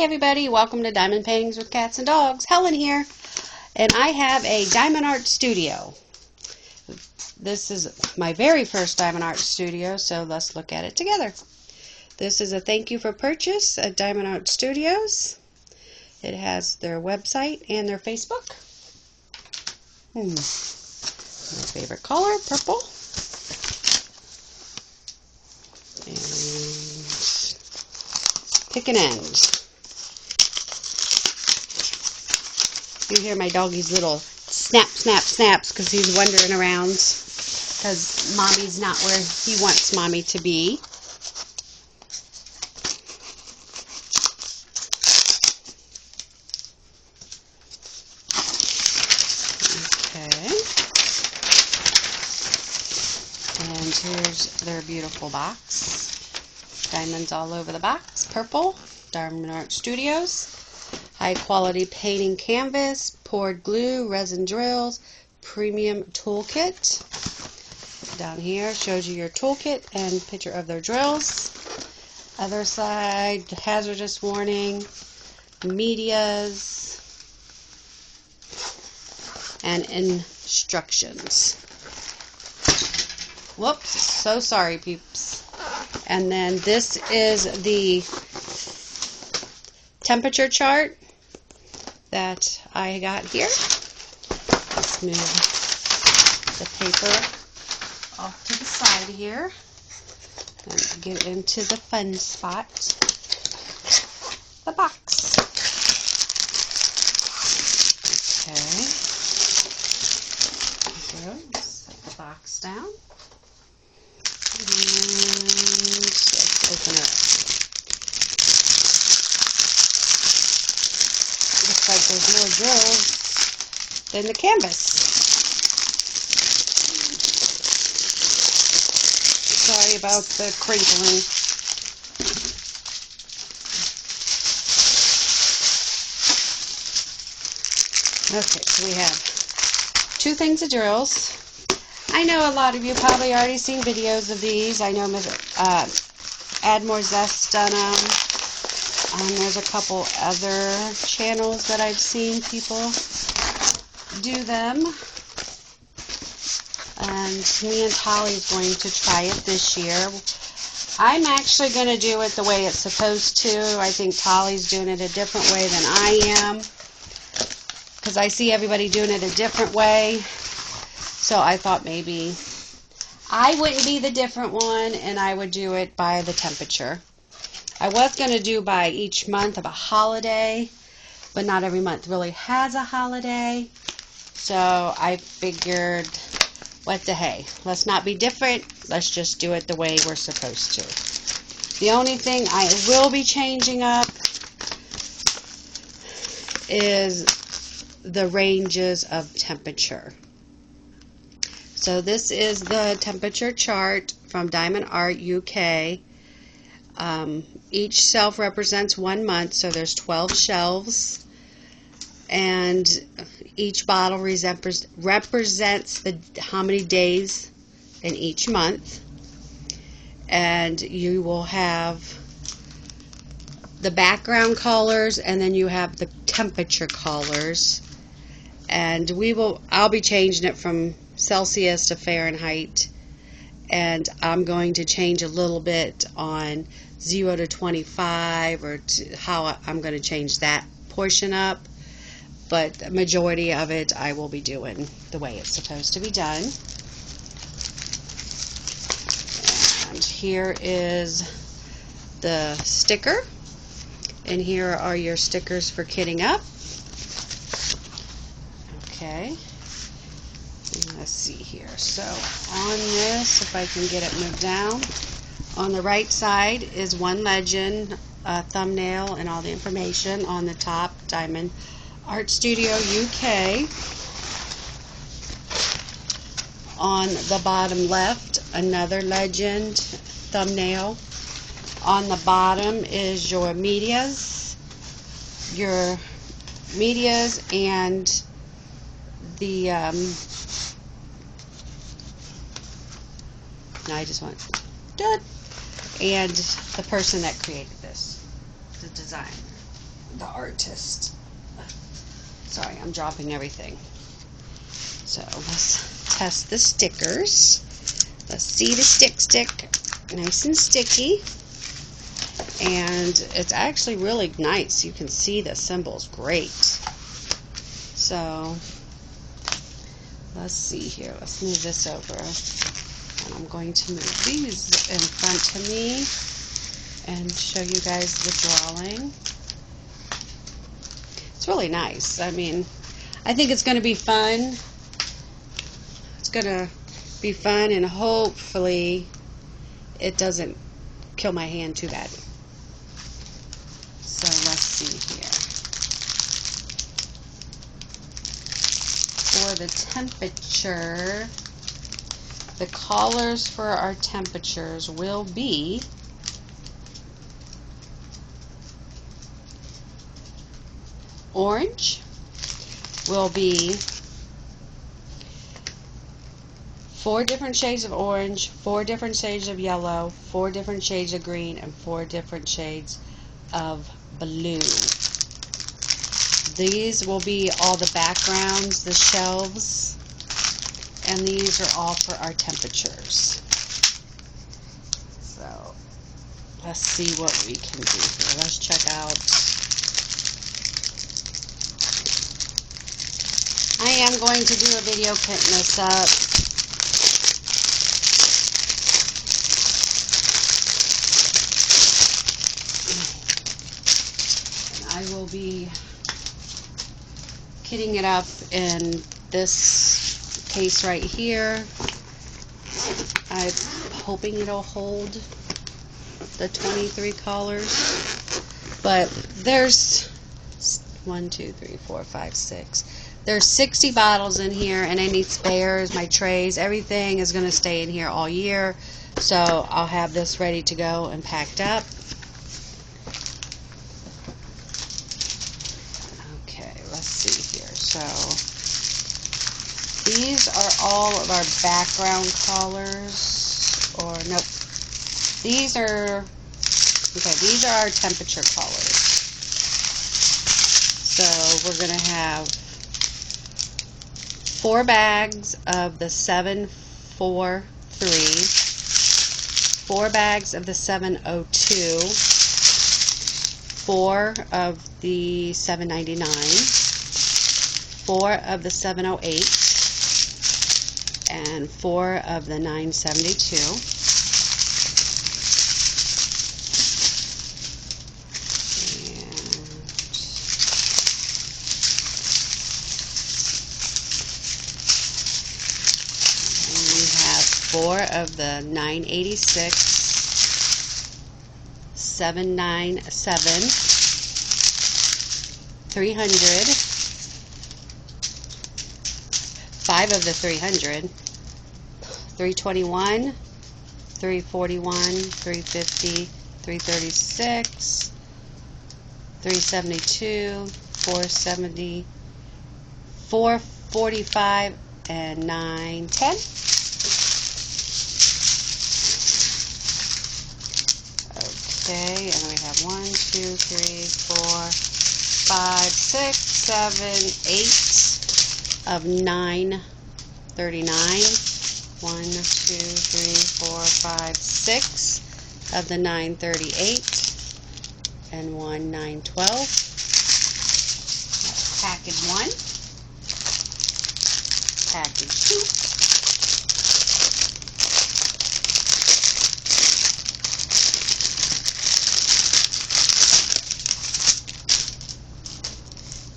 everybody, welcome to Diamond Paintings with Cats and Dogs. Helen here, and I have a Diamond Art Studio. This is my very first Diamond Art Studio, so let's look at it together. This is a thank you for purchase at Diamond Art Studios. It has their website and their Facebook. My favorite color, purple. And pick an end. You hear my doggy's little snap, snap, snaps because he's wandering around because mommy's not where he wants mommy to be. Okay. And here's their beautiful box. Diamonds all over the box. Purple. Diamond Art Studios. High quality painting canvas, poured glue, resin drills, premium toolkit. Down here shows you your toolkit and picture of their drills. Other side, hazardous warning, medias, and instructions. Whoops, so sorry peeps. And then this is the temperature chart that I got here. Let's move the paper off to the side here and get into the fun spot, the box. Okay, there we go. Set the box down and let's open it up. Looks like there's more drills than the canvas. Sorry about the crinkling. Okay, so we have two things of drills. I know a lot of you probably already seen videos of these. I know Add More Zest done them. There's a couple other channels that I've seen people do them. And me and Tolly's going to try it this year. I'm actually going to do it the way it's supposed to. I think Tolly's doing it a different way than I am, because I see everybody doing it a different way. So I thought maybe I wouldn't be the different one and I would do it by the temperature. I was going to do by each month of a holiday, but not every month really has a holiday. So I figured, what the hey, let's not be different. Let's just do it the way we're supposed to. The only thing I will be changing up is the ranges of temperature. So this is the temperature chart from Diamond Art UK. Each shelf represents 1 month, so there's 12 shelves, and each bottle represents how many days in each month. And you will have the background colors, and then you have the temperature colors. And I'll be changing it from Celsius to Fahrenheit, and I'm going to change a little bit on 0 to 25, or how I'm going to change that portion up, but the majority of it I will be doing the way it's supposed to be done. And here is the sticker, and here are your stickers for kitting up. Okay, let's see here. So on this, if I can get it moved down, on the right side is one legend, a thumbnail, and all the information. On the top, Diamond Art Studio UK. On the bottom left, another legend, thumbnail. On the bottom is your medias and the I just want and the person that created this, the design. the artist. Sorry, I'm dropping everything. So let's test the stickers. Let's see the stick. Nice and sticky. And it's actually really nice. You can see the symbols great. So let's see here. Let's move this over. And I'm going to move these in front of me and show you guys the drawing. It's really nice. I mean, I think it's going to be fun. It's going to be fun, and hopefully it doesn't kill my hand too bad. So let's see here. For the temperature, the colors for our temperatures will be orange, will be 4 different shades of orange, 4 different shades of yellow, 4 different shades of green, and 4 different shades of blue. These will be all the backgrounds, the shelves, and these are all for our temperatures. So let's see what we can do here. Let's check out. I am going to do a video putting this up. I will be kitting it up in this case right here. I'm hoping it'll hold the 23 colors, but there's 1, 2, 3, 4, 5, 6. There's 60 bottles in here, and I need spares, my trays, everything is going to stay in here all year, so I'll have this ready to go and packed up. Let's see here. So these are all of our background colors, or nope. These are these are our temperature colors. So we're going to have 4 bags of the 743, 4 bags of the 702, 4 of the 799, 4 of the 708, and 4 of the 972. And we have 4 of the 986, 797, 300, 5 of the 300, 321, 341, 350, 336, 372, 470, 445, and 910. Okay, and we have 1, 2, 3, 4, 5, 6, 7, 8 of 939. 1, 2, 3, 4, 5, 6 of the 938, and 1 912. That's package 1. Package 2.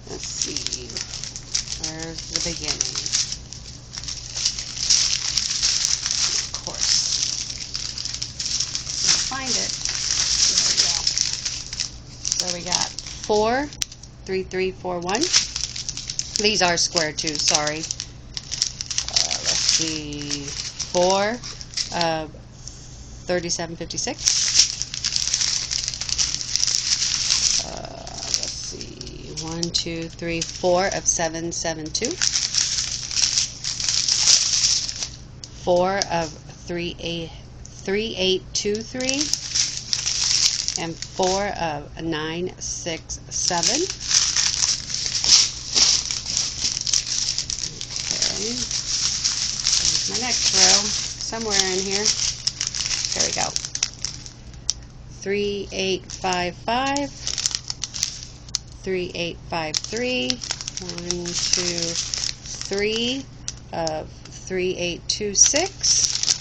Let's see, where's the beginning? Of course. Let's find it. There we go. So we got 4, 3, 3, 4, 1. These are square too, sorry. Let's see, 4 of 3756. 1, 2, 3, 4 of 772, 4 of 3823, and 4 of 9, 6, 7. Okay, there's my next row, somewhere in here. There we go. 3, 8, 5, 5, 3, 8, 5, 3, 1, 2, 3 of 3, 8, 2, 6,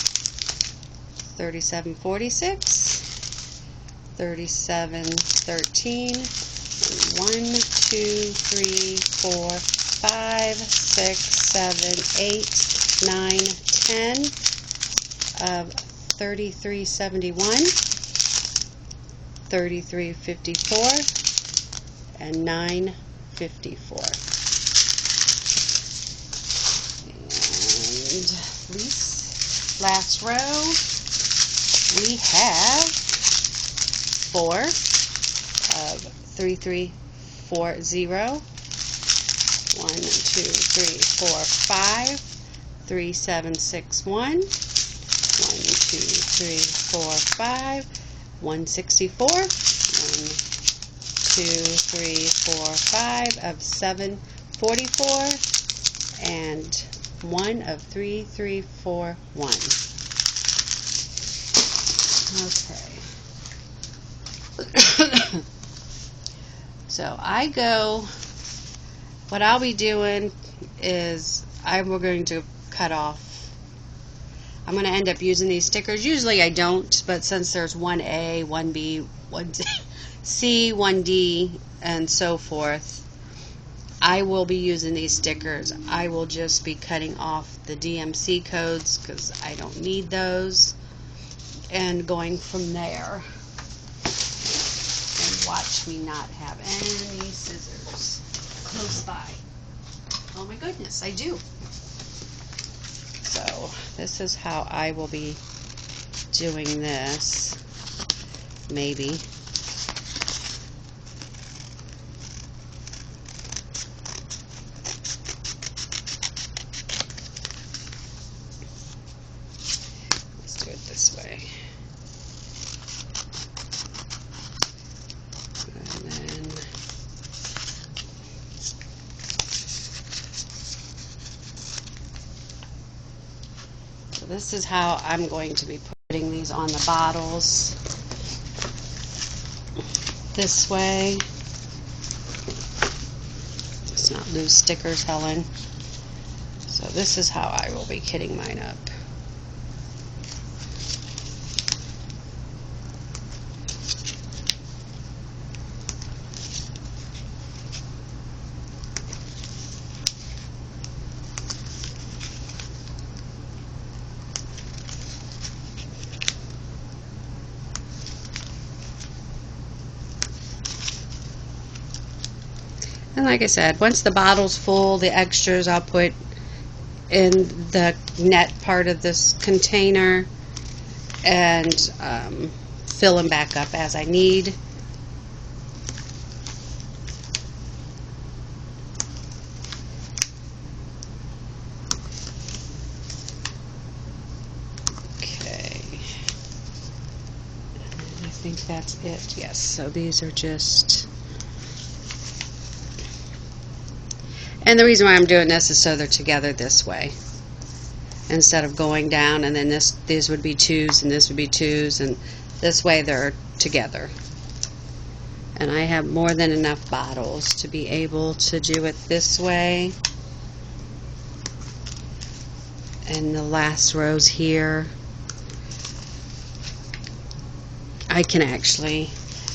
37, 46, 37, 13, 1, 2, 3, 4, 5, 6, 7, 8, 9, 10 of 33, 71, 33, 54, and 9, 54. And last row, we have 4 of 3, 3, 4, 0, 1, 2, 3, 4, 5, 3, 7, 6, 1, 1, 2, 3, 4, 5, 164, 1, 2, 3, 4, 5 of 7, 44, and 1 of 3, 3, 4, 1. Okay. So what I'll be doing is we're going to cut off. I'm going to end up using these stickers. Usually I don't, but since there's 1A, 1B, 1C, 1D, and so forth, I will be using these stickers. I will just be cutting off the DMC codes because I don't need those, and going from there. And watch me not have any scissors close by. Oh my goodness, I do. So this is how I will be doing this. Maybe. Let's do it this way. And then so this is how I'm going to be putting these on the bottles. This way. Let's not lose stickers, Helen. So this is how I will be kitting mine up. And like I said, once the bottle's full, the extras I'll put in the net part of this container and fill them back up as I need. Okay. And I think that's it. Yes, so these are just... And the reason why I'm doing this is so they're together this way, instead of going down and then these would be 2s and this would be 2s, and this way they're together. And I have more than enough bottles to be able to do it this way. And the last rows here, I can actually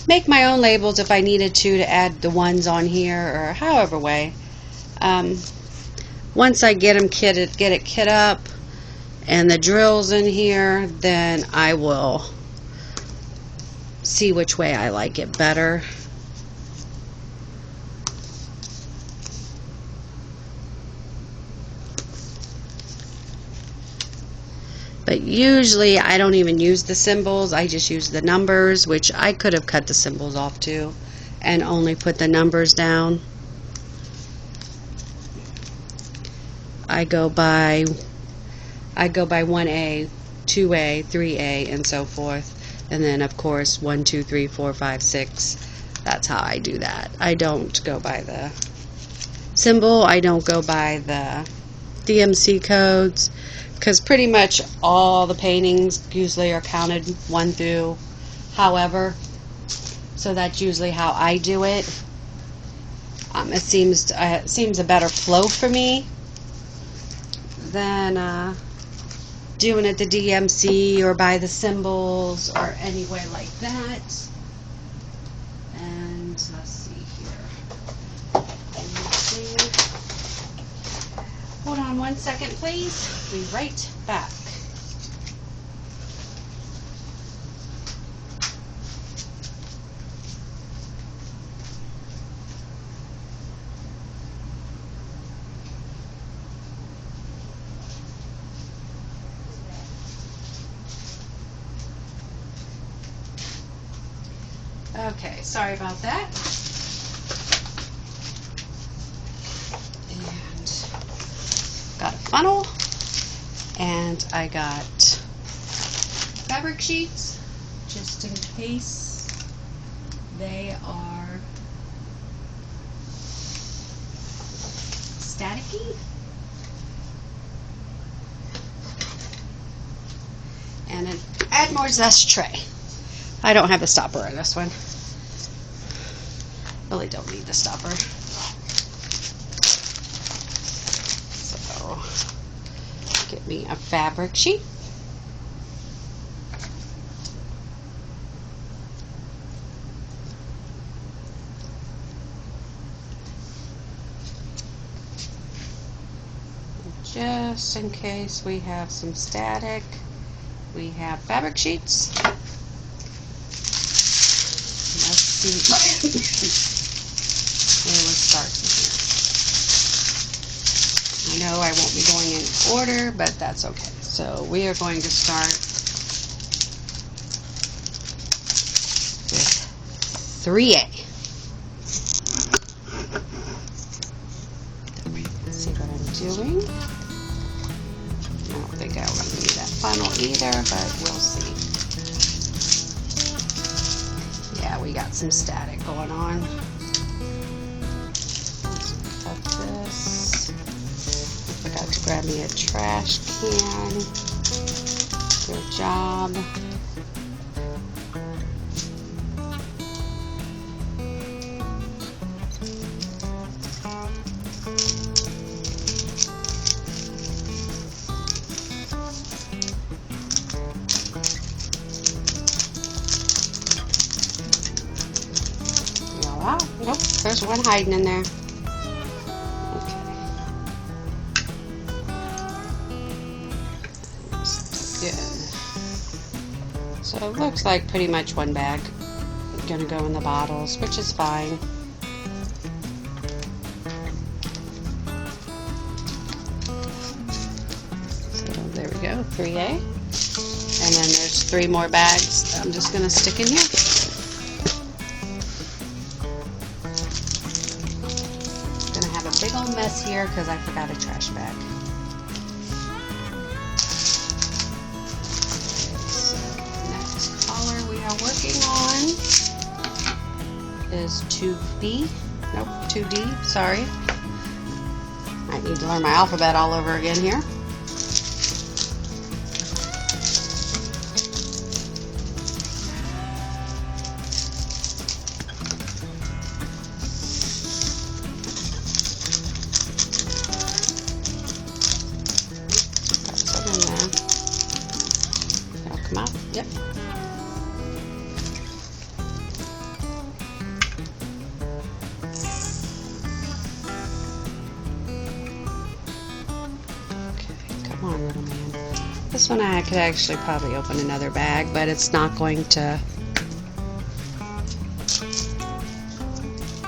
make my own labels if I needed to add the ones on here or however way. Once I get it kit up and the drills in here, then I will see which way I like it better. But usually I don't even use the symbols, I just use the numbers, which I could have cut the symbols off too and only put the numbers down. I go by 1A, 2A, 3A, and so forth. And then of course 1, 2, 3, 4, 5, 6. That's how I do that. I don't go by the symbol. I don't go by the DMC codes, because pretty much all the paintings usually are counted 1 through however. So that's usually how I do it. It seems a better flow for me than doing it the DMC or by the symbols or any way like that. And let's see here. Hold on 1 second, please. Be right back. Okay, sorry about that. And got a funnel, and I got fabric sheets just in case they are staticky. And an add more zest tray. I don't have a stopper in this one. Really don't need the stopper. So, get me a fabric sheet. Just in case we have some static, we have fabric sheets. Let's see. Where we'll start here. I know I won't be going in order, but that's okay. So we are going to start with 3A. Let's see what I'm doing. I don't think I want to need that funnel either, but we'll see. Yeah, we got some static going on. This. Forgot to grab me a trash can. Good job. Oh, nope, there's one hiding in there. So it looks like pretty much one bag is going to go in the bottles, which is fine. So there we go, 3A. And then there's 3 more bags that I'm just going to stick in here. Going to have a big old mess here because I forgot a trash bag. Working on is 2B, nope, 2D, sorry. I need to learn my alphabet all over again here. Got some in there. That'll come out, yep. Come on, little man. This one I could actually probably open another bag, but it's not going to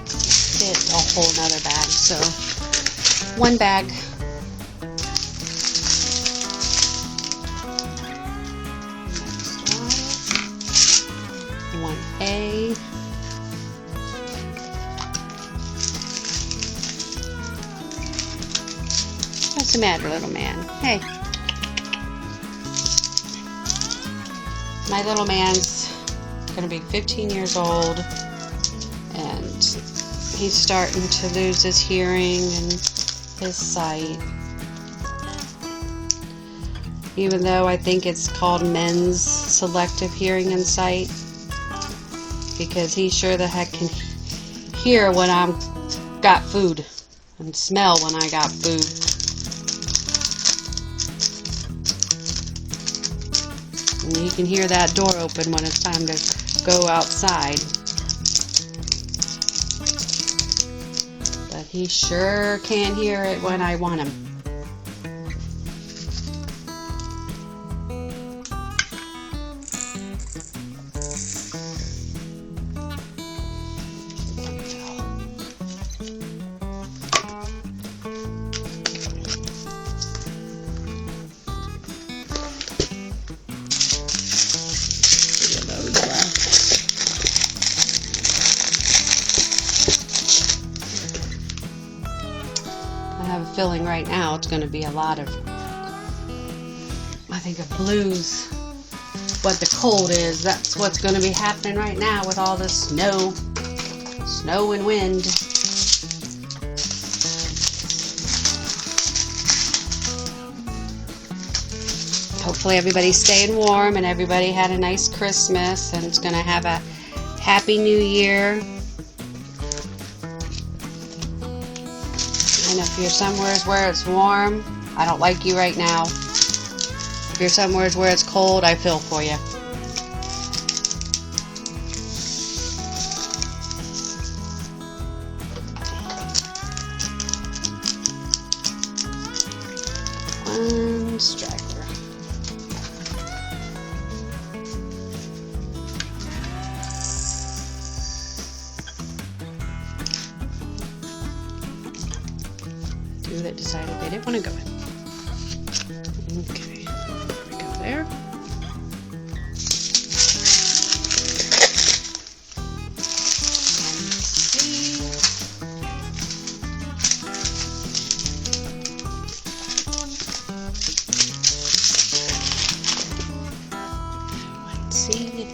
fit a whole nother bag. So, one bag. Next one. 1A. What's the matter, little man? Hey. My little man's going to be 15 years old, and he's starting to lose his hearing and his sight. Even though I think it's called men's selective hearing and sight, because he sure the heck can hear when I'm got food and smell when I got food. And he can hear that door open when it's time to go outside. But he sure can't hear it when I want him. I have a feeling right now it's going to be a lot of, I think, of blues. What the cold is, that's what's going to be happening right now with all the snow and wind. Hopefully everybody's staying warm and everybody had a nice Christmas and it's going to have a happy new year. And if you're somewhere where it's warm, I don't like you right now. If you're somewhere where it's cold, I feel for you. One straggler. That decided they didn't want to go in. Okay, there we go there. Let's see.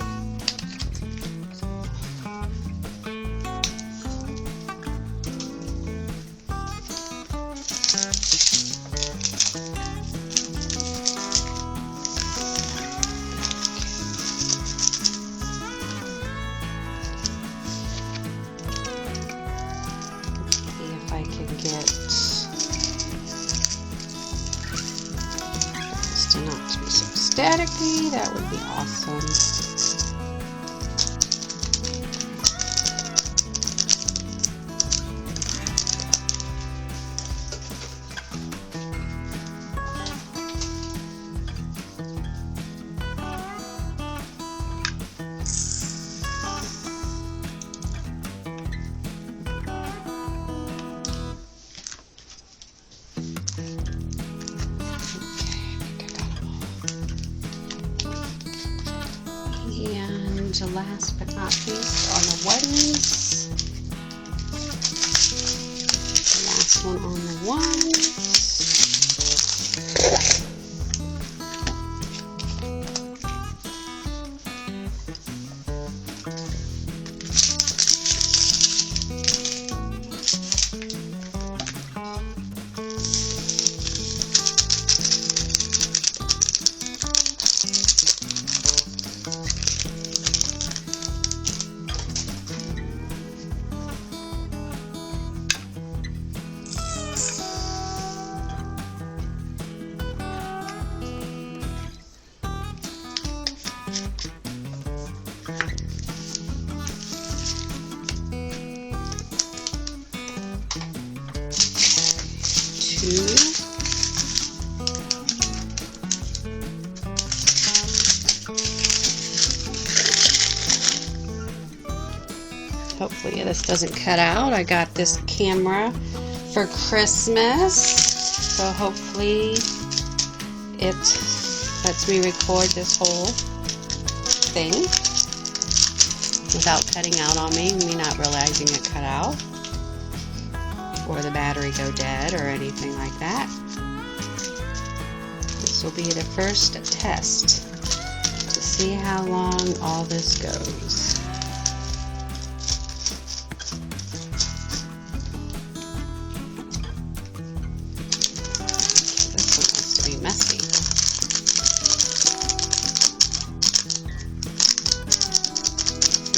If I can get this to not to be so staticky, that would be awesome. And last but not least, on the ones, the last one on the ones. Hopefully this doesn't cut out. I got this camera for Christmas, so hopefully it lets me record this whole thing without cutting out on me not realizing it cut out, or the battery go dead or anything like that. This will be the first test to see how long all this goes. This one wants to be messy.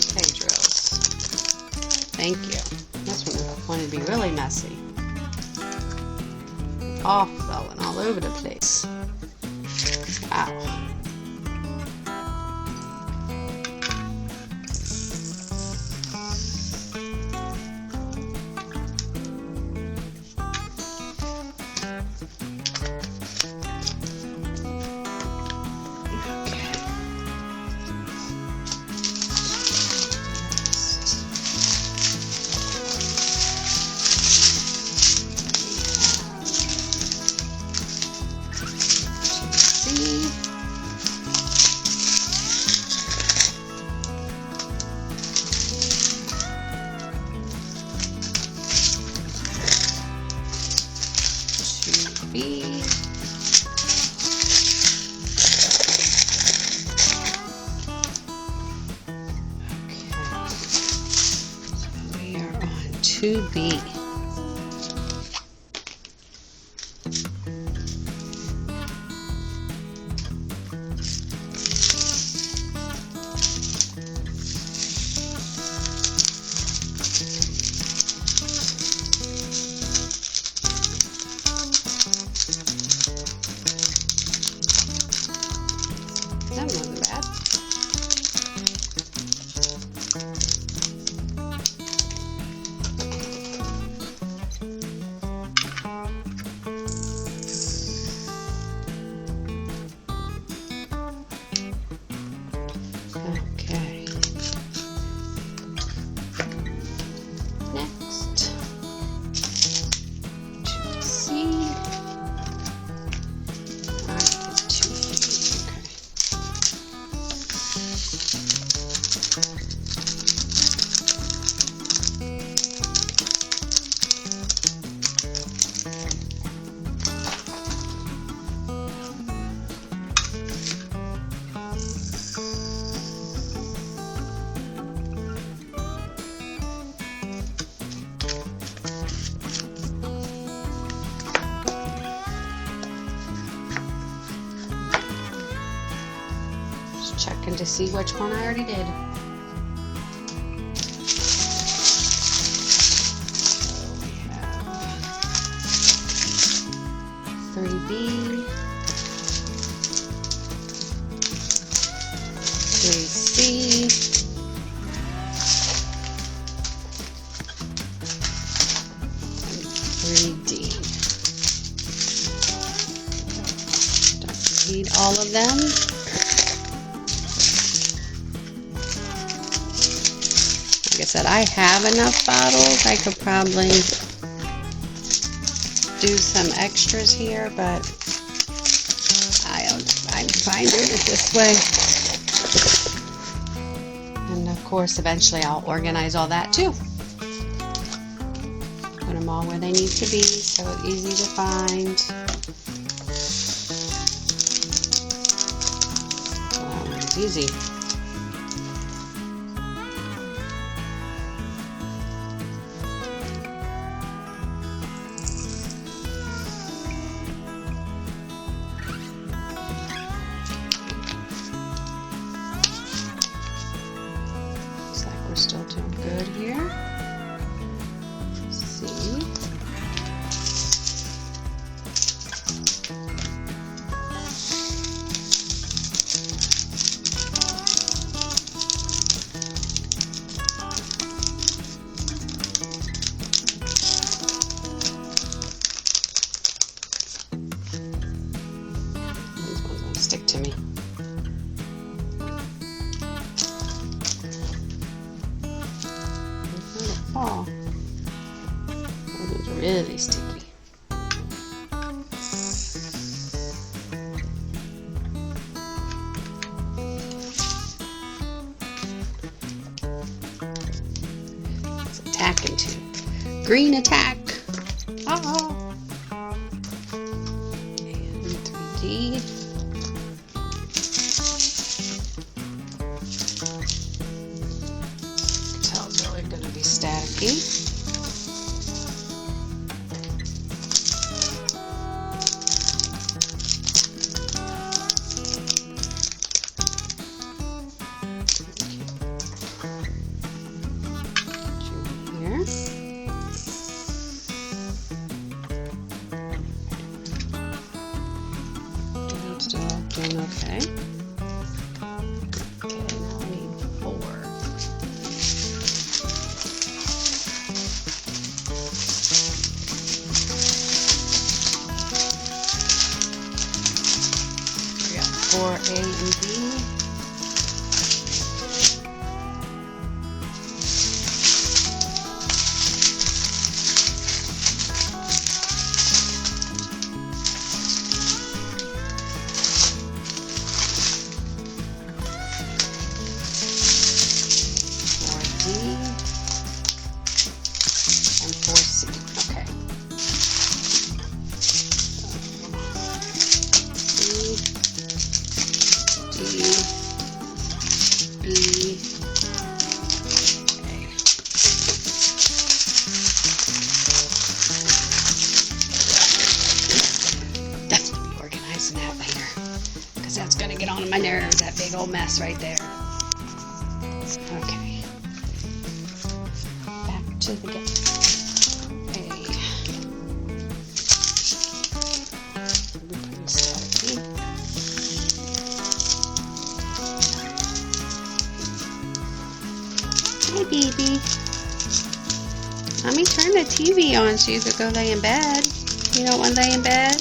Okay, drills. Thank you. This one wanted to be really messy. Off falling all over the place. Wow. We are on 2B. That wasn't bad. Okay. Next. 2C. Checking to see which one I already did. So we have 3B, 3C, and 3D. Don't need all of them. Like I said, I have enough bottles. I could probably do some extras here, but I'm fine doing it this way. And of course, eventually I'll organize all that too. Put them all where they need to be so it's easy to find. Oh, it's easy. We're still doing good here. Let's see. These ones won't stick to me. Oh, those are really sticky. It's attacking too. Green attack. Oh. And 3D. Still doing okay. Okay, now we need 4. We got 4A and B. And 4C. Okay. D, B, A. Definitely be organizing that later, because that's going to get on my nerves, that big old mess right there. Okay. Back to the game. Hi, baby. Mommy turned the TV on so you could go lay in bed. You don't want to lay in bed?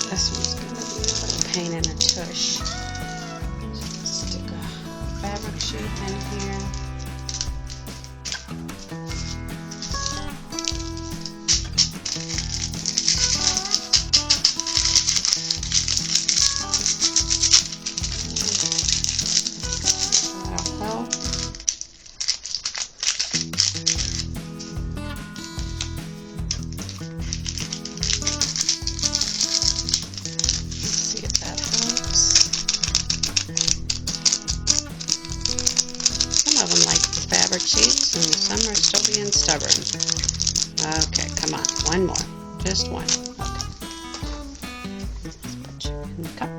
This one's going to be a little pain in the tush. Stick a fabric sheet in here. Some of them like fabric sheets, and some are still being stubborn. Okay, come on. One more. Just one. Okay. Put you in the cup.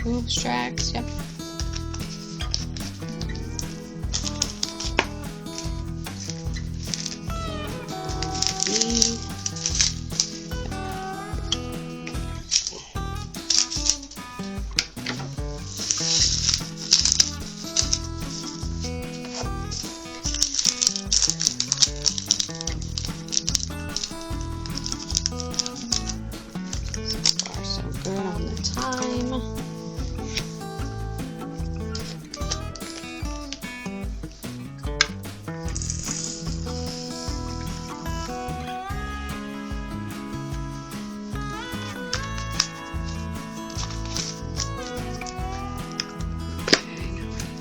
Hoops, tracks, yep. So good on the time.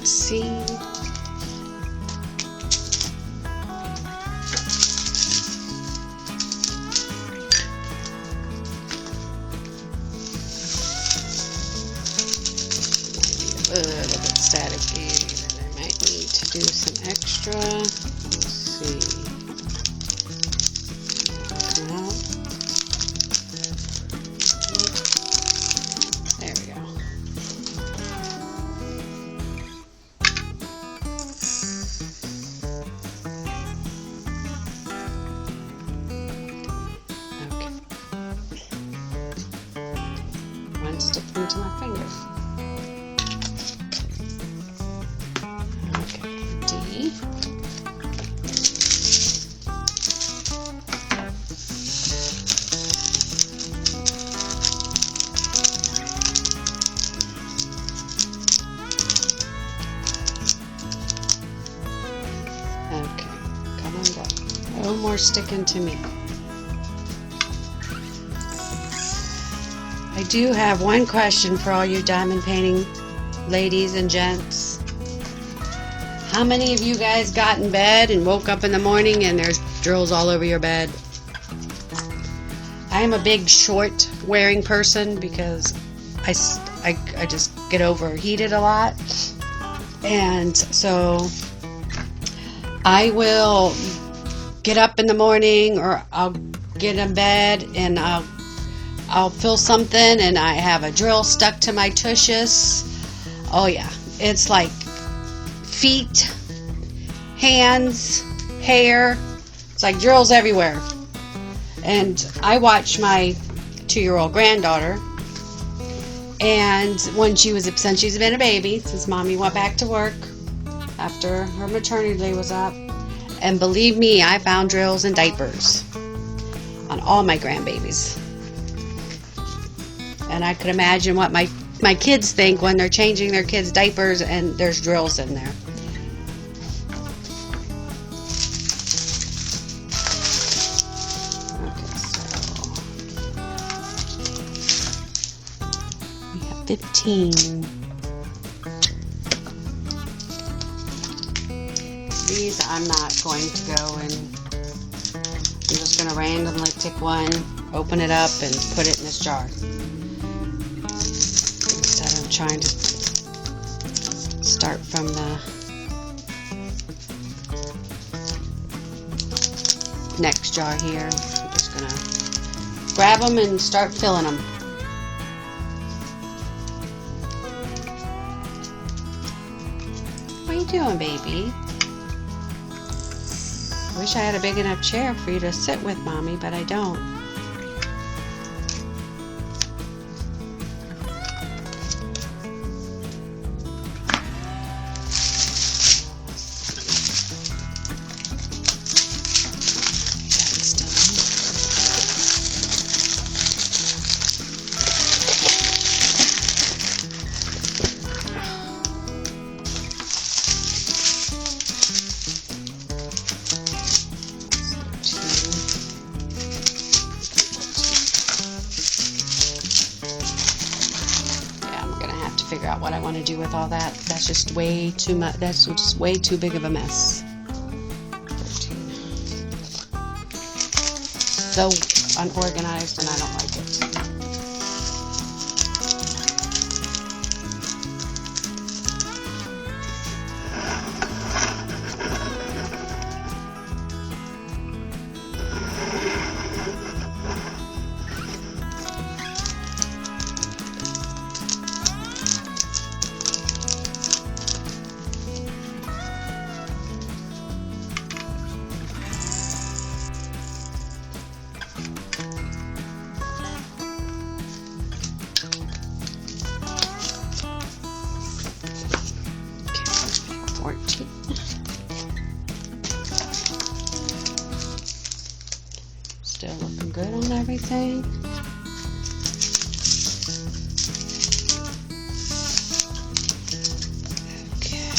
See. A little bit staticky, and I might need to do some extra. Let's see. Come out. There we go. One stick into my finger. Okay, D. Okay, come on, go. No more sticking to me. I do have one question for all you diamond painting ladies and gents. How many of you guys got in bed and woke up in the morning and there's drills all over your bed? I am a big short wearing person because I just get overheated a lot. And so I will get up in the morning, or I'll get in bed and I'll feel something and I have a drill stuck to my tushes. Oh yeah, it's like feet, hands, hair. It's like drills everywhere. And I watch my 2-year-old granddaughter, and since she's been a baby, since mommy went back to work after her maternity leave was up, and believe me, I found drills and diapers on all my grandbabies. And I could imagine what my kids think when they're changing their kids' diapers and there's drills in there. Okay, so we have 15. These I'm not going to go and I'm just going to randomly pick one, open it up, and put it in this jar. Instead of trying to start from the next jar here. I'm just going to grab them and start filling them. What are you doing, baby? I wish I had a big enough chair for you to sit with, Mommy, but I don't. Figure out what I want to do with all that. That's just way too much. That's just way too big of a mess. 13. So unorganized, and I don't like it. Still looking good on everything. Okay.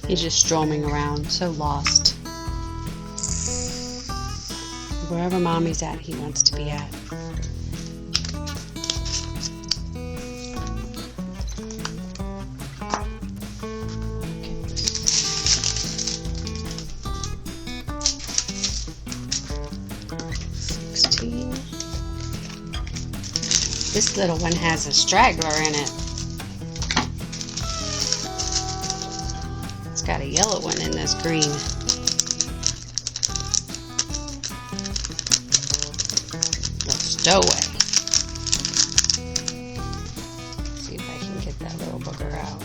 He's just strolling around, so lost. Wherever Mommy's at, he wants to be at. This little one has a straggler in it. It's got a yellow one in this green. The stowaway. See if I can get that little booger out.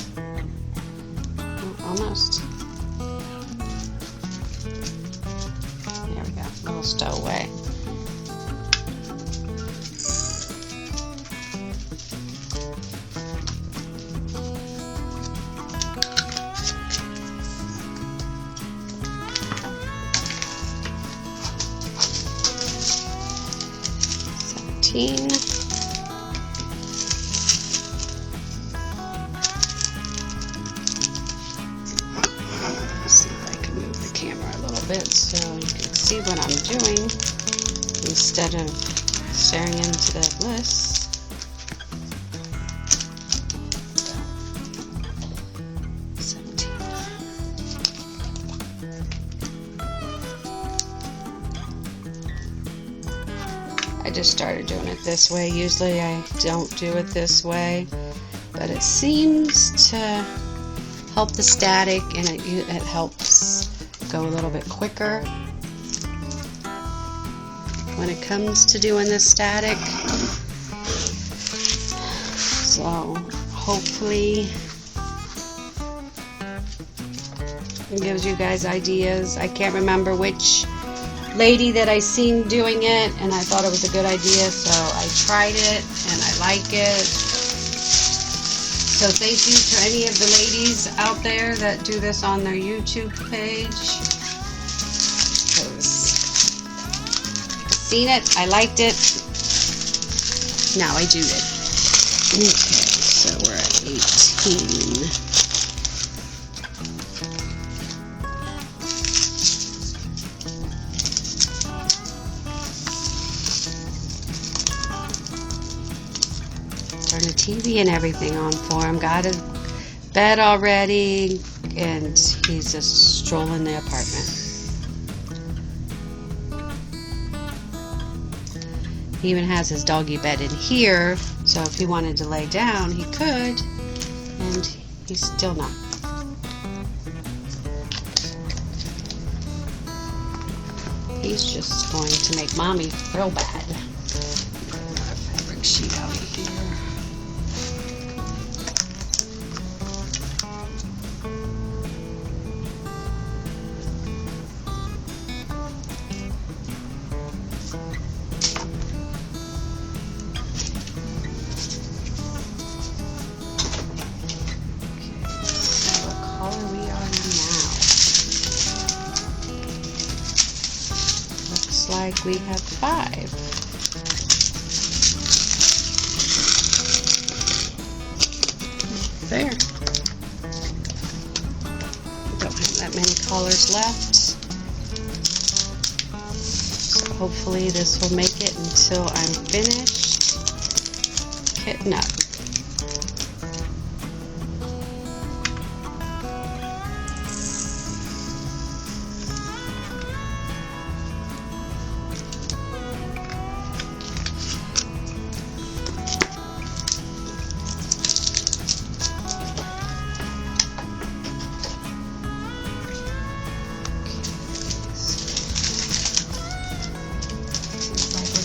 Oh, almost. There we go. Little stowaway. Let's see if I can move the camera a little bit so you can see what I'm doing instead of staring into the list. just started doing it this way. Usually I don't do it this way, but it seems to help the static, and it helps go a little bit quicker when it comes to doing this static. So hopefully it gives you guys ideas. I can't remember which lady that I seen doing it, and I thought it was a good idea, so I tried it and I like it. So thank you to any of the ladies out there that do this on their YouTube page. I've seen it, I liked it, now I do it. Okay, so we're at 18. Turn the TV and everything on for him. Got his bed already, and he's just strolling the apartment. He even has his doggy bed in here, so if he wanted to lay down, he could, and he's still not. He's just going to make mommy feel bad. Fabric sheet out of here. Like we have 5. There. Don't have that many colors left. So hopefully this will make it until I'm finished kitting up.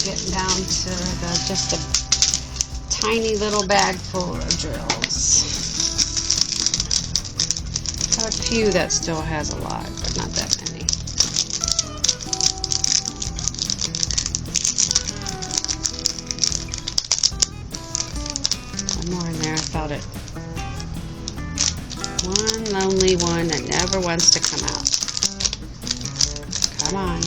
Getting down to just a tiny little bag full of drills. Got a few that still has a lot, but not that many. One more in there, I felt it. One lonely one that never wants to come out. Come on.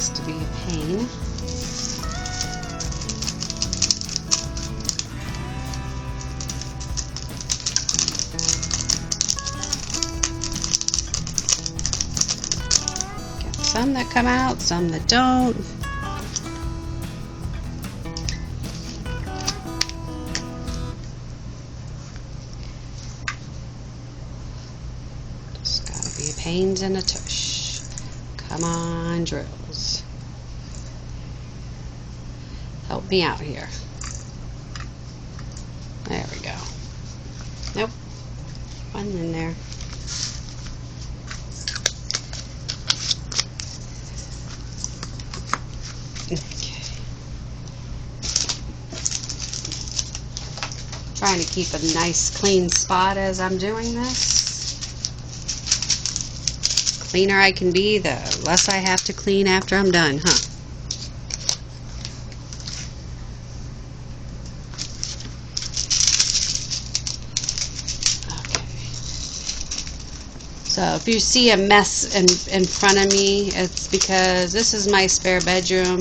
To be a pain. Got some that come out, some that don't. Just gotta be pains in a tush. Come on, drills. Help me out here. There we go. Nope. One in there. Okay. Trying to keep a nice clean spot as I'm doing this. Cleaner I can be, the less I have to clean after I'm done, huh? So if you see a mess in front of me, it's because this is my spare bedroom.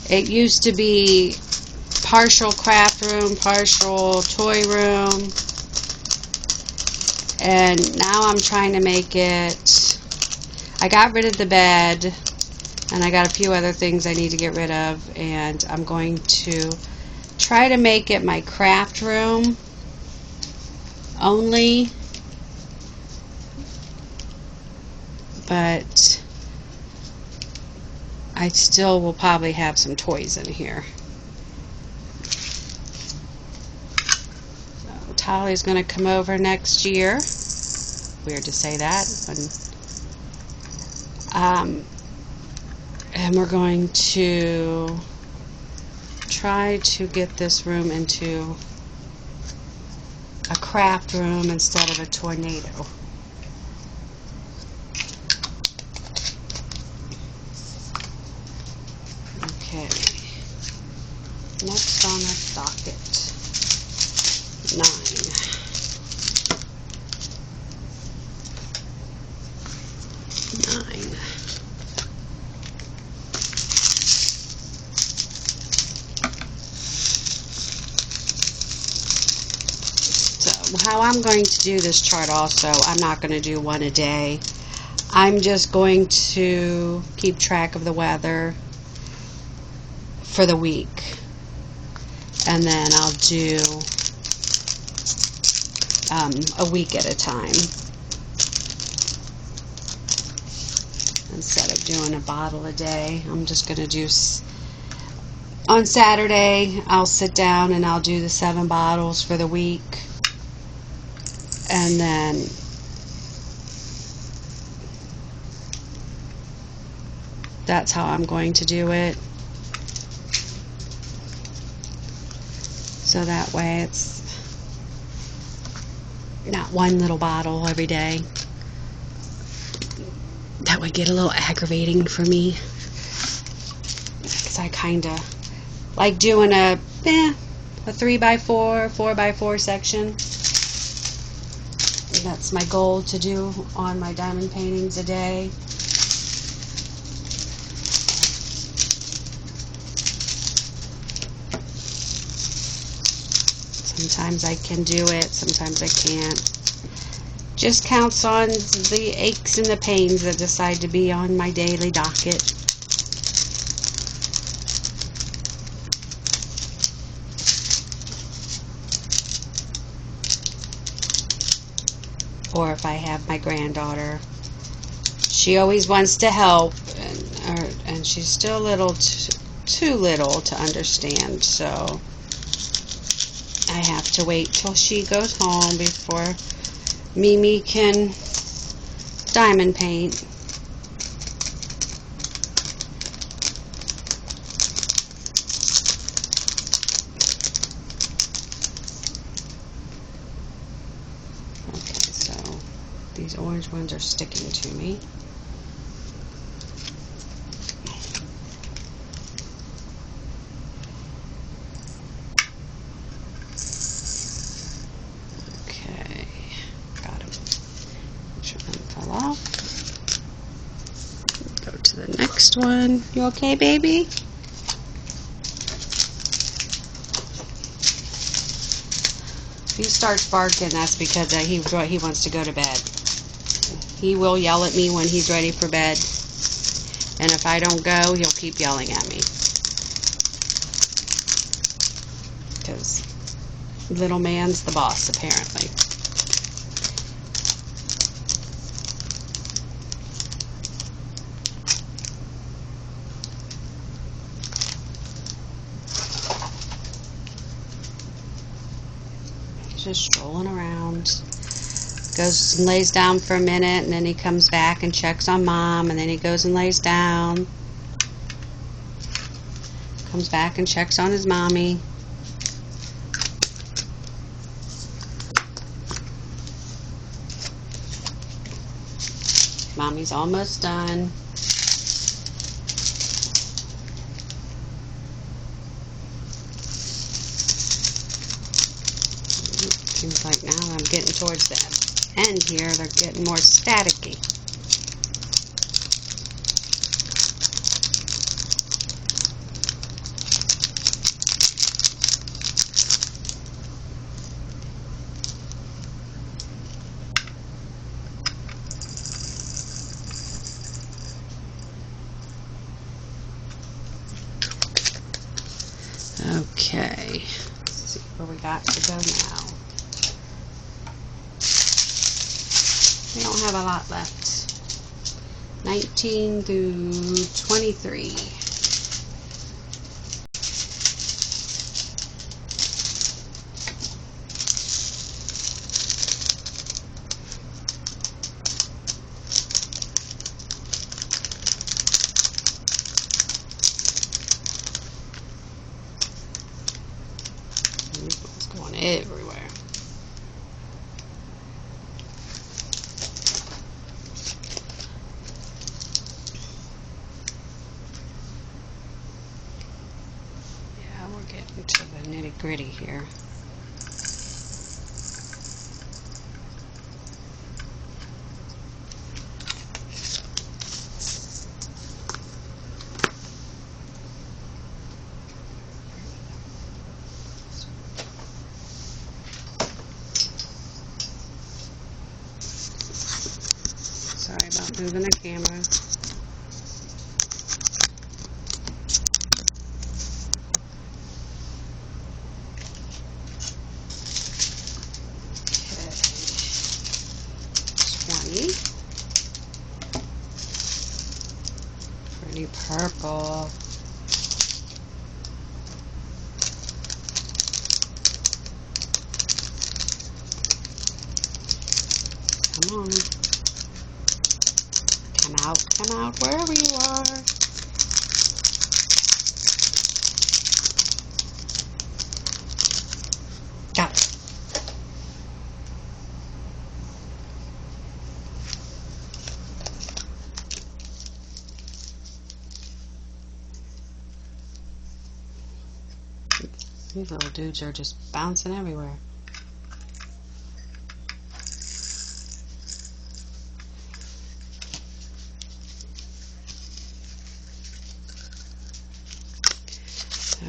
It used to be partial craft room, partial toy room, and now I'm trying to make it, I got rid of the bed, and I got a few other things I need to get rid of, and I'm going to try to make it my craft room only, but I still will probably have some toys in here. So Tali's going to come over next year. Weird to say that. And we're going to try to get this room into a craft room instead of a tornado. Okay, next on our docket, 9. So how I'm going to do this chart also, I'm not going to do one a day. I'm just going to keep track of the weather for the week, and then I'll do a week at a time instead of doing a bottle a day. I'm just going to do, on Saturday I'll sit down and I'll do the 7 bottles for the week, and then that's how I'm going to do it. So that way it's not one little bottle every day. That would get a little aggravating for me, because I kind of like doing a 3x4, 4x4 section. And that's my goal to do on my diamond paintings a day. Sometimes I can do it, sometimes I can't. Just counts on the aches and the pains that decide to be on my daily docket. Or if I have my granddaughter, she always wants to help, and she's still a little too little to understand, so I have to wait till she goes home before Mimi can diamond paint. Okay, so these orange ones are sticking to me. Go to the next one. You okay, baby? If he starts barking, that's because he wants to go to bed. He will yell at me when he's ready for bed, and if I don't go, he'll keep yelling at me. Because little man's the boss, apparently. Just strolling around, goes and lays down for a minute, and then he comes back and checks on Mom, and then he goes and lays down, comes back and checks on his mommy. Mommy's almost done. Seems like now I'm getting towards that. end here, they're getting more staticky. Okay, let's see where we got to go now. We don't have a lot left. 19 through 23. It's going everywhere. Yeah, we're getting to the nitty-gritty here. Sorry about moving the camera. Okay. 20. Pretty purple. Come on. Come out, wherever you are. Got it. These little dudes are just bouncing everywhere.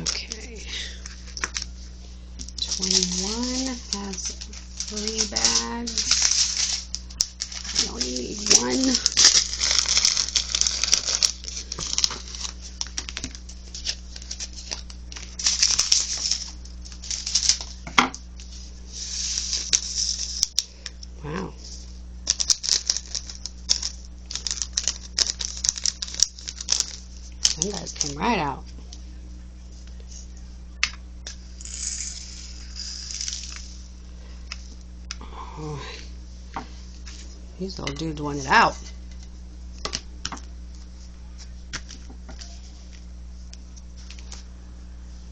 Okay. 21 has 3 bags. I only need 1. Wow. Some guys came right out. Oh, these little dudes wanted out.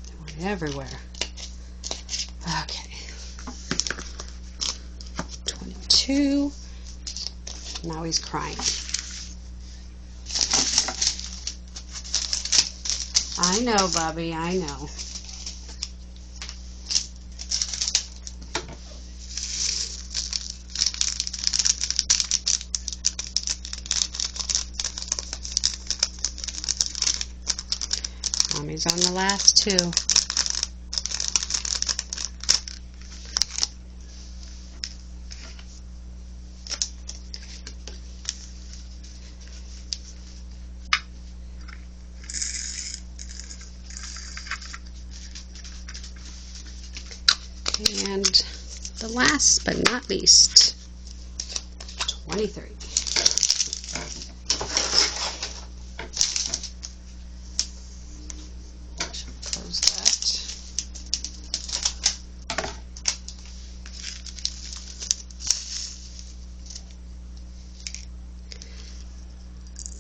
They went everywhere. Okay. 22. Now he's crying. I know, Bubby, I know. Mommy's on the last 2. And the last but not least, 23. Close that.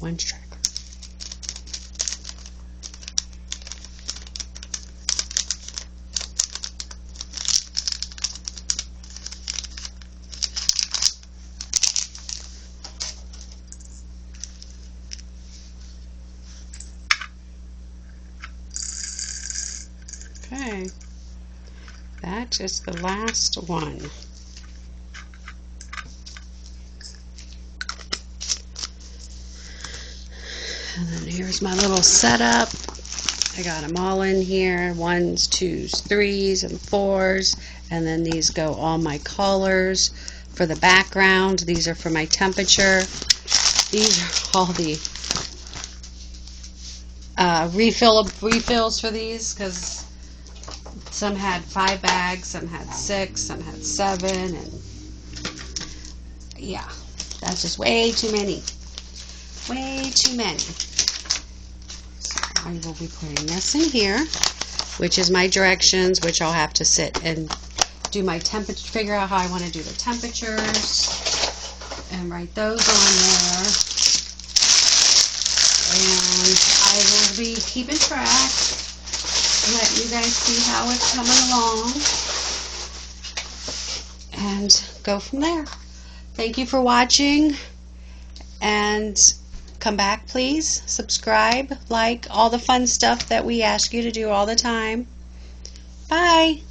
One tracker. Okay, that's just the last one. And then here's my little setup. I got them all in here, 1s, 2s, 3s, and 4s, and then these go all my colors for the background. These are for my temperature. These are all the refills for these, because some had 5 bags, some had 6, some had 7, and yeah, that's just way too many. Way too many. I will be putting this in here, which is my directions, which I'll have to sit and do my temperature, figure out how I want to do the temperatures, and write those on there. And I will be keeping track and let you guys see how it's coming along, and go from there. Thank you for watching, and come back, please. Subscribe, like, all the fun stuff that we ask you to do all the time. Bye.